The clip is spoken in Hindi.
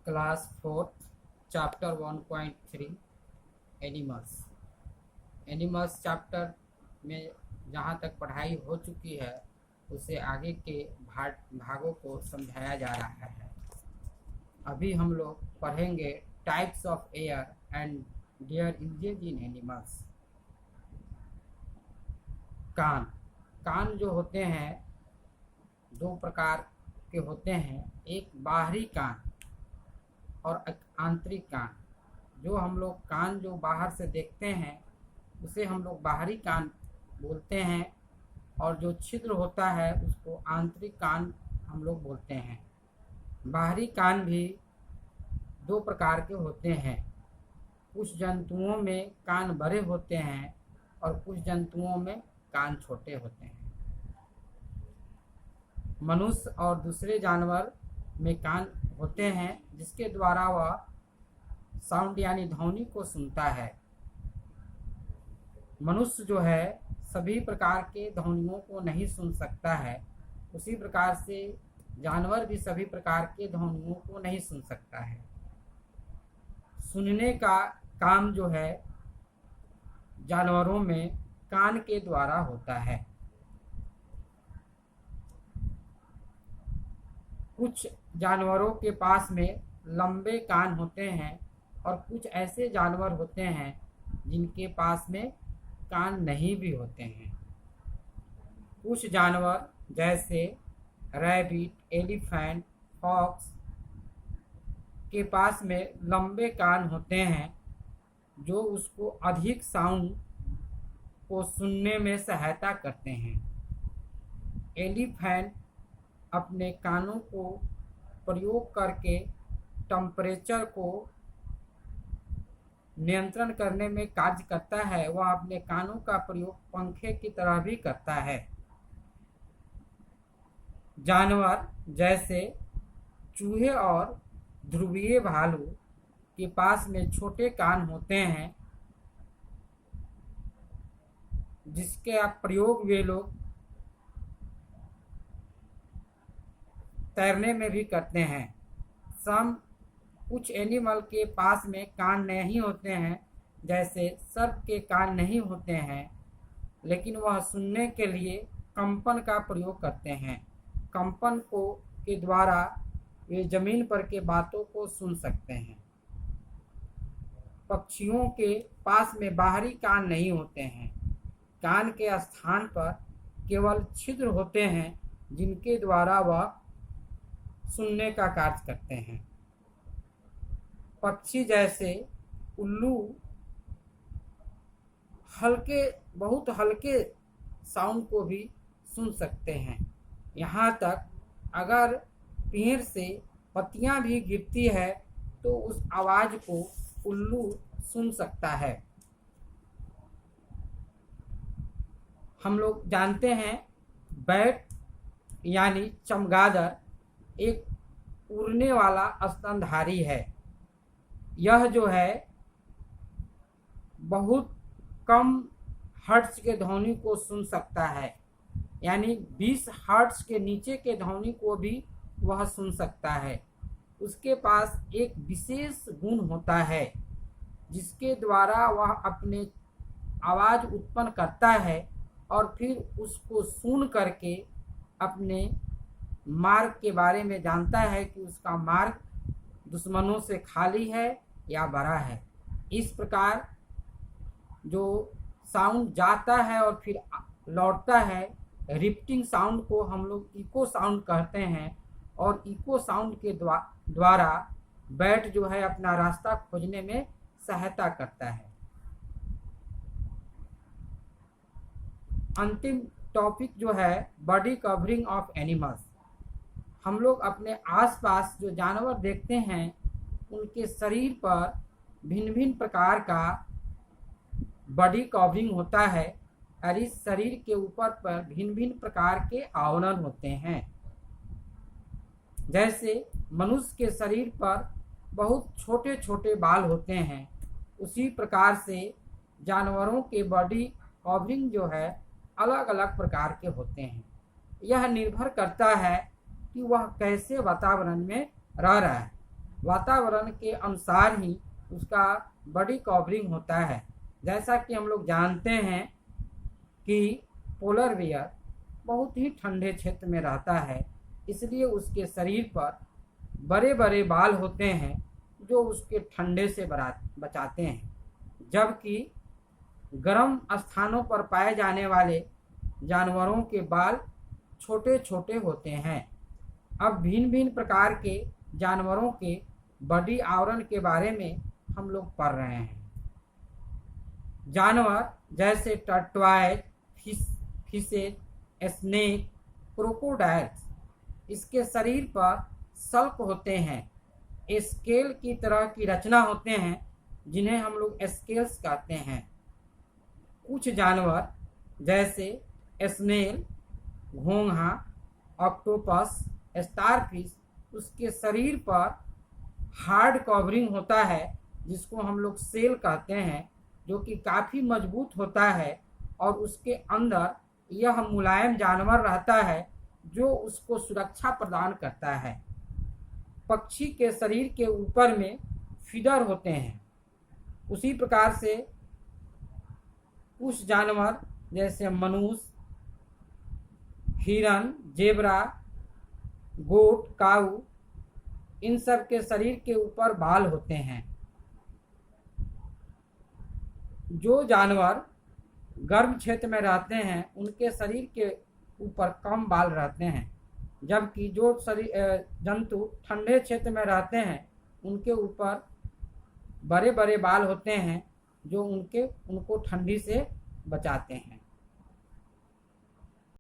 Class 4 chapter 1.3 animals. Animals chapter में जहाँ तक पढ़ाई हो चुकी है उसे आगे के भागों को समझाया जा रहा है। अभी हम लोग पढ़ेंगे types of air and their usages in animals. कान जो होते हैं दो प्रकार के होते हैं, एक बाहरी कान और एक आंतरिक कान। जो हम लोग कान जो बाहर से देखते हैं उसे हम लोग बाहरी कान बोलते हैं, और जो छिद्र होता है उसको आंतरिक कान हम लोग बोलते हैं। बाहरी कान भी दो प्रकार के होते हैं। कुछ जंतुओं में कान बड़े होते हैं और कुछ जंतुओं में कान छोटे होते हैं। मनुष्य और दूसरे जानवर में कान होते हैं जिसके द्वारा वह साउंड यानी ध्वनि को सुनता है। मनुष्य जो है सभी प्रकार के ध्वनियों को नहीं सुन सकता है, उसी प्रकार से जानवर भी सभी प्रकार के ध्वनियों को नहीं सुन सकता है। सुनने का काम जो है जानवरों में कान के द्वारा होता है। कुछ जानवरों के पास में लंबे कान होते हैं और कुछ ऐसे जानवर होते हैं जिनके पास में कान नहीं भी होते हैं। कुछ जानवर जैसे रैबिट, एलिफेंट, फॉक्स के पास में लंबे कान होते हैं जो उसको अधिक साउंड को सुनने में सहायता करते हैं। एलिफेंट अपने कानों को प्रयोग करके टेम्परेचर को नियंत्रण करने में कार्य करता है। वह अपने कानों का प्रयोग पंखे की तरह भी करता है। जानवर जैसे चूहे और ध्रुवीय भालू के पास में छोटे कान होते हैं जिसके प्रयोग वे लोग तैरने में भी करते हैं। कुछ एनिमल के पास में कान नहीं होते हैं, जैसे सर्प के कान नहीं होते हैं, लेकिन वह सुनने के लिए कंपन का प्रयोग करते हैं। कंपन के द्वारा वे जमीन पर के बातों को सुन सकते हैं। पक्षियों के पास में बाहरी कान नहीं होते हैं। कान के स्थान पर केवल छिद्र होते हैं जिनके द्वारा वह सुनने का कार्य करते हैं। पक्षी जैसे उल्लू बहुत हल्के साउंड को भी सुन सकते हैं। यहाँ तक अगर पेड़ से पत्तियाँ भी गिरती है तो उस आवाज़ को उल्लू सुन सकता है। हम लोग जानते हैं बैट यानी चमगादड़ एक उड़ने वाला स्तनधारी है। यह जो है बहुत कम हर्ट्ज के ध्वनि को सुन सकता है, यानी 20 हर्ट्ज के नीचे के ध्वनि को भी वह सुन सकता है। उसके पास एक विशेष गुण होता है जिसके द्वारा वह अपने आवाज़ उत्पन्न करता है और फिर उसको सुन करके अपने मार्ग के बारे में जानता है कि उसका मार्ग दुश्मनों से खाली है या भरा है। इस प्रकार जो साउंड जाता है और फिर लौटता है, रिपीटिंग साउंड को हम लोग इको साउंड कहते हैं, और इको साउंड के द्वारा बैट जो है अपना रास्ता खोजने में सहायता करता है। अंतिम टॉपिक जो है बॉडी कवरिंग ऑफ एनिमल्स। हम लोग अपने आसपास जो जानवर देखते हैं उनके शरीर पर भिन्न भिन्न प्रकार का बॉडी कवरिंग होता है, और इस शरीर के ऊपर पर भिन्न भिन्न प्रकार के आवरण होते हैं। जैसे मनुष्य के शरीर पर बहुत छोटे छोटे बाल होते हैं, उसी प्रकार से जानवरों के बॉडी कवरिंग जो है अलग अलग प्रकार के होते हैं। यह निर्भर करता है कि वह कैसे वातावरण में रह रहा है। वातावरण के अनुसार ही उसका बॉडी कवरिंग होता है। जैसा कि हम लोग जानते हैं कि पोलर बेयर बहुत ही ठंडे क्षेत्र में रहता है, इसलिए उसके शरीर पर बड़े बड़े बाल होते हैं जो उसके ठंडे से बचाते हैं, जबकि गर्म स्थानों पर पाए जाने वाले जानवरों के बाल छोटे छोटे होते हैं। अब भिन्न भिन्न प्रकार के जानवरों के बॉडी आवरण के बारे में हम लोग पढ़ रहे हैं। जानवर जैसे टर्टवाइज, फिशेज, स्नेक, क्रोकोडाइल्स, इसके शरीर पर सल्क होते हैं, स्केल की तरह की रचना होते हैं जिन्हें हम लोग स्केल्स कहते हैं। कुछ जानवर जैसे स्नेल, घोंघा, ऑक्टोपस, स्टारफिश, उसके शरीर पर हार्ड कवरिंग होता है जिसको हम लोग सेल कहते हैं, जो कि काफ़ी मजबूत होता है और उसके अंदर यह मुलायम जानवर रहता है जो उसको सुरक्षा प्रदान करता है। पक्षी के शरीर के ऊपर में फीदर होते हैं। उसी प्रकार से कुछ जानवर जैसे मनुष्य, हिरन, जेब्रा, गोट, काऊ, इन सब के शरीर के ऊपर बाल होते हैं। जो जानवर गर्म क्षेत्र में रहते हैं उनके शरीर के ऊपर कम बाल रहते हैं, जबकि जो जंतु ठंडे क्षेत्र में रहते हैं उनके ऊपर बड़े बड़े बाल होते हैं जो उनको ठंडी से बचाते हैं।